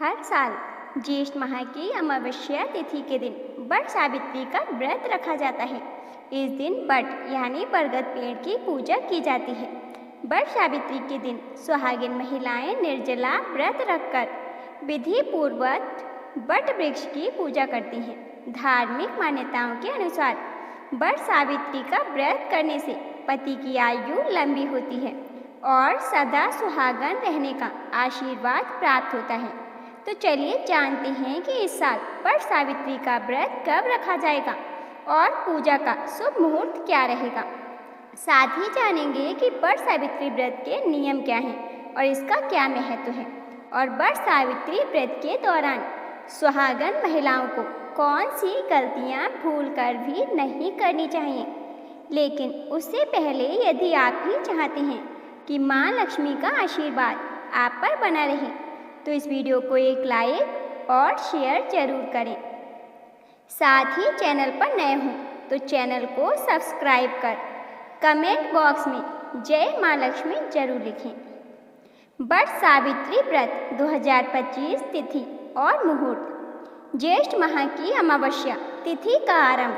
हर साल ज्येष्ठ माह की अमावस्या तिथि के दिन बट सावित्री का व्रत रखा जाता है। इस दिन बट यानी बरगद पेड़ की पूजा की जाती है। बट सावित्री के दिन सुहागिन महिलाएं निर्जला व्रत रखकर विधि पूर्वक बट वृक्ष की पूजा करती हैं। धार्मिक मान्यताओं के अनुसार बट सावित्री का व्रत करने से पति की आयु लंबी होती है और सदा सुहागन रहने का आशीर्वाद प्राप्त होता है। तो चलिए जानते हैं कि इस साल बट सावित्री का व्रत कब रखा जाएगा और पूजा का शुभ मुहूर्त क्या रहेगा। साथ ही जानेंगे कि बट सावित्री व्रत के नियम क्या हैं और इसका क्या महत्व है और बट सावित्री व्रत के दौरान सुहागन महिलाओं को कौन सी गलतियां भूलकर भी नहीं करनी चाहिए। लेकिन उससे पहले यदि आप भी चाहते हैं कि माँ लक्ष्मी का आशीर्वाद आप पर बना रहे तो इस वीडियो को एक लाइक और शेयर जरूर करें। साथ ही चैनल पर नए हों तो चैनल को सब्सक्राइब कर कमेंट बॉक्स में जय माँ लक्ष्मी जरूर लिखें। बट सावित्री व्रत 2025 तिथि और मुहूर्त। ज्येष्ठ माह की अमावस्या तिथि का आरंभ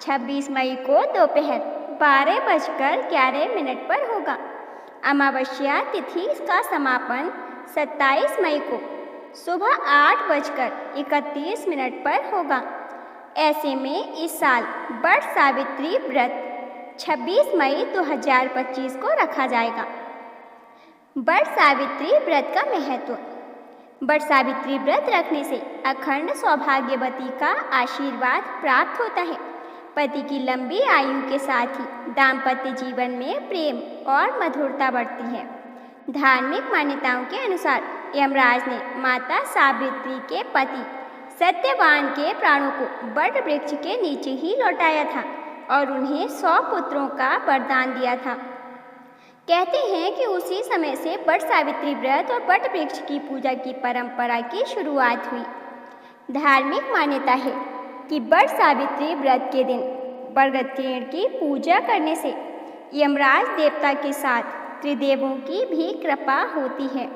26 मई को दोपहर 12:11 पर होगा। अमावस्या तिथि का समापन 27 मई को सुबह 8:31 पर होगा। ऐसे में इस साल बट सावित्री व्रत 26 मई 2025 को रखा जाएगा। बट सावित्री व्रत का महत्व। बट सावित्री व्रत रखने से अखंड सौभाग्यवती का आशीर्वाद प्राप्त होता है। पति की लंबी आयु के साथ ही दाम्पत्य जीवन में प्रेम और मधुरता बढ़ती है। धार्मिक मान्यताओं के अनुसार यमराज ने माता सावित्री के पति सत्यवान के प्राणों को बट वृक्ष के नीचे ही लौटाया था और उन्हें 100 पुत्रों का वरदान दिया था। कहते हैं कि उसी समय से बट सावित्री व्रत और बट वृक्ष की पूजा की परंपरा की शुरुआत हुई। धार्मिक मान्यता है कि बट सावित्री व्रत के दिन बरगद पेड़ की पूजा करने से यमराज देवता के साथ त्रिदेवों की भी कृपा होती है।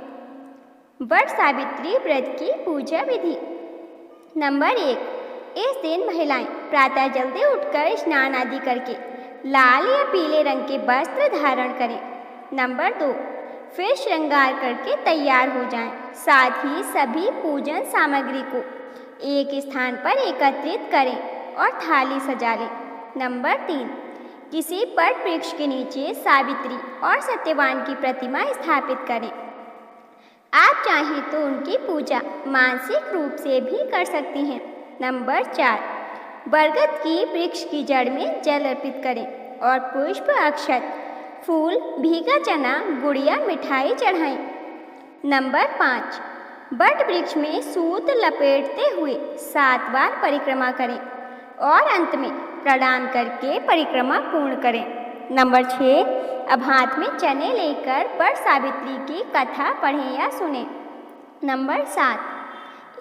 बट सावित्री व्रत की पूजा विधि। नंबर 1, इस दिन महिलाएं प्रातः जल्दी उठकर स्नान आदि करके लाल या पीले रंग के वस्त्र धारण करें। नंबर 2, फिर श्रृंगार करके तैयार हो जाएं। साथ ही सभी पूजन सामग्री को एक स्थान पर एकत्रित करें और थाली सजा लें। नंबर 3, किसी बट वृक्ष के नीचे सावित्री और सत्यवान की प्रतिमा स्थापित करें। आप चाहें तो उनकी पूजा मानसिक रूप से भी कर सकती हैं। नंबर 4, बरगद की वृक्ष की जड़ में जल अर्पित करें और पुष्प, अक्षत, फूल, भीगा चना, गुड़िया, मिठाई चढ़ाएं। नंबर 5, बट वृक्ष में सूत लपेटते हुए 7 बार परिक्रमा करें और अंत में प्रणाम करके परिक्रमा पूर्ण करें। नंबर 6, अब हाथ में चने लेकर बट सावित्री की कथा पढ़ें या सुनें। नंबर 7,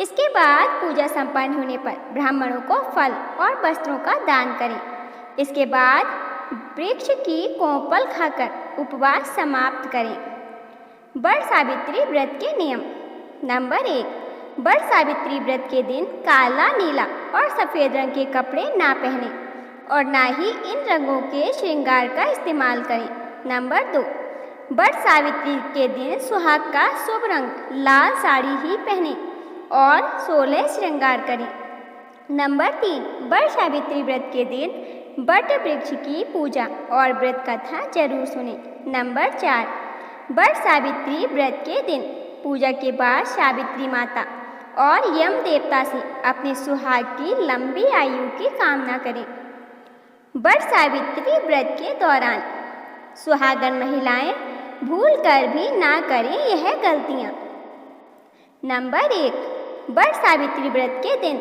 इसके बाद पूजा संपन्न होने पर ब्राह्मणों को फल और वस्त्रों का दान करें। इसके बाद वृक्ष की कोंपल खाकर उपवास समाप्त करें। बट सावित्री व्रत के नियम। नंबर 1, बट सावित्री व्रत के दिन काला, नीला और सफ़ेद रंग के कपड़े ना पहनें और ना ही इन रंगों के श्रृंगार का इस्तेमाल करें। नंबर 2, बट सावित्री के दिन सुहाग का शुभ रंग लाल साड़ी ही पहनें और 16 श्रृंगार करें। नंबर 3, बट सावित्री व्रत के दिन बट वृक्ष की पूजा और व्रत कथा जरूर सुनें। नंबर 4, बट सावित्री व्रत के दिन पूजा के बाद सावित्री माता और यम देवता से अपने सुहाग की लंबी आयु की कामना करें। बट सावित्री व्रत के दौरान सुहागन महिलाएं भूल कर भी ना करें यह गलतियां। नंबर 1, बट सावित्री व्रत के दिन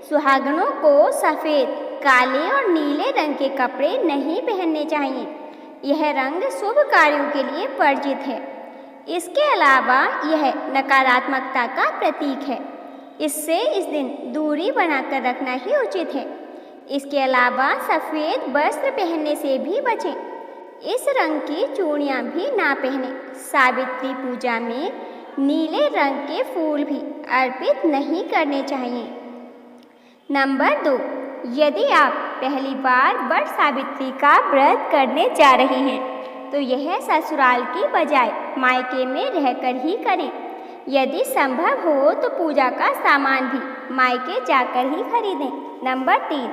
सुहागनों को सफ़ेद, काले और नीले रंग के कपड़े नहीं पहनने चाहिए। यह रंग शुभ कार्यों के लिए वर्जित है। इसके अलावा यह नकारात्मकता का प्रतीक है। इससे इस दिन दूरी बनाकर रखना ही उचित है। इसके अलावा सफ़ेद वस्त्र पहनने से भी बचें। इस रंग की चूड़ियाँ भी ना पहनें। सावित्री पूजा में नीले रंग के फूल भी अर्पित नहीं करने चाहिए। नंबर 2, यदि आप पहली बार वट सावित्री का व्रत करने जा रहे हैं तो यह ससुराल की बजाय मायके में रहकर ही करें। यदि संभव हो तो पूजा का सामान भी मायके जाकर ही खरीदें। नंबर 3,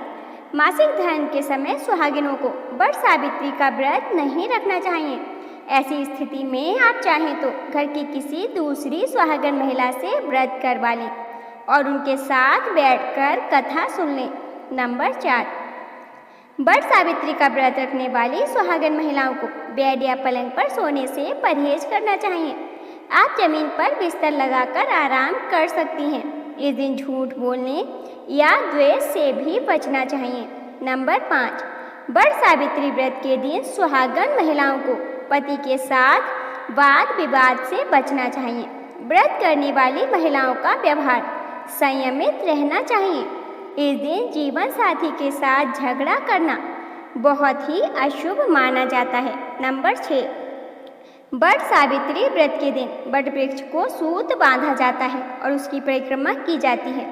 मासिक धर्म के समय सुहागिनों को वट सावित्री का व्रत नहीं रखना चाहिए। ऐसी स्थिति में आप चाहें तो घर की किसी दूसरी सुहागन महिला से व्रत करवा लें और उनके साथ बैठकर कथा सुन लें। नंबर 4, वट सावित्री का व्रत रखने वाली सुहागन महिलाओं को बेड या पलंग पर सोने से परहेज करना चाहिए। आप जमीन पर बिस्तर लगाकर आराम कर सकती हैं। इस दिन झूठ बोलने या द्वेष से भी बचना चाहिए। नंबर 5, वट सावित्री व्रत के दिन सुहागन महिलाओं को पति के साथ वाद विवाद से बचना चाहिए। व्रत करने वाली महिलाओं का व्यवहार संयमित रहना चाहिए। इस दिन जीवन साथी के साथ झगड़ा करना बहुत ही अशुभ माना जाता है। नंबर 6, वट सावित्री व्रत के दिन वट वृक्ष को सूत बांधा जाता है और उसकी परिक्रमा की जाती है।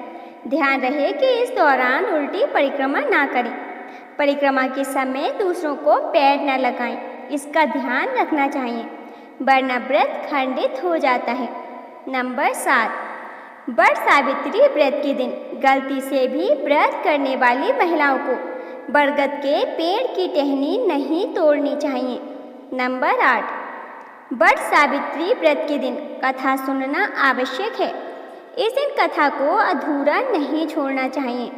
ध्यान रहे कि इस दौरान उल्टी परिक्रमा ना करें। परिक्रमा के समय दूसरों को पैर न लगाएं, इसका ध्यान रखना चाहिए, वरना व्रत खंडित हो जाता है। नंबर 7, वट सावित्री व्रत के दिन गलती से भी व्रत करने वाली महिलाओं को बरगद के पेड़ की टहनी नहीं तोड़नी चाहिए। नंबर 8, वट सावित्री व्रत के दिन कथा सुनना आवश्यक है। इस दिन कथा को अधूरा नहीं छोड़ना चाहिए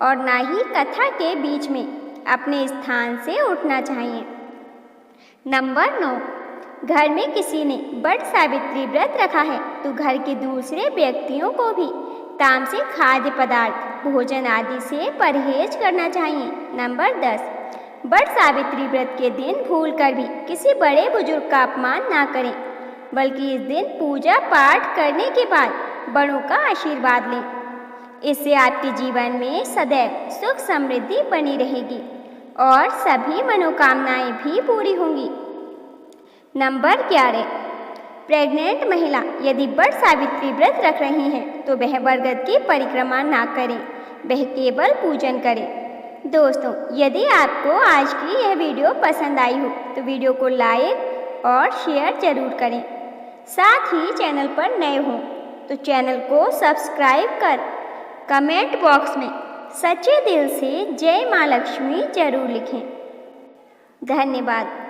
और ना ही कथा के बीच में अपने स्थान से उठना चाहिए। नंबर 9, घर में किसी ने वट सावित्री व्रत रखा है तो घर के दूसरे व्यक्तियों को भी तामसिक खाद्य पदार्थ, भोजन आदि से परहेज करना चाहिए। नंबर 10, वट सावित्री व्रत के दिन भूलकर भी किसी बड़े बुजुर्ग का अपमान ना करें, बल्कि इस दिन पूजा पाठ करने के बाद बड़ों का आशीर्वाद लें। इससे आपके जीवन में सदैव सुख समृद्धि बनी रहेगी और सभी मनोकामनाएं भी पूरी होंगी। नंबर 11, प्रेग्नेंट महिला यदि वट सावित्री व्रत रख रही हैं तो वह बरगद की परिक्रमा ना करें, वह केवल पूजन करें। दोस्तों, यदि आपको आज की यह वीडियो पसंद आई हो तो वीडियो को लाइक और शेयर जरूर करें। साथ ही चैनल पर नए हों तो चैनल को सब्सक्राइब कर कमेंट बॉक्स में सच्चे दिल से जय माँ लक्ष्मी जरूर लिखें। धन्यवाद।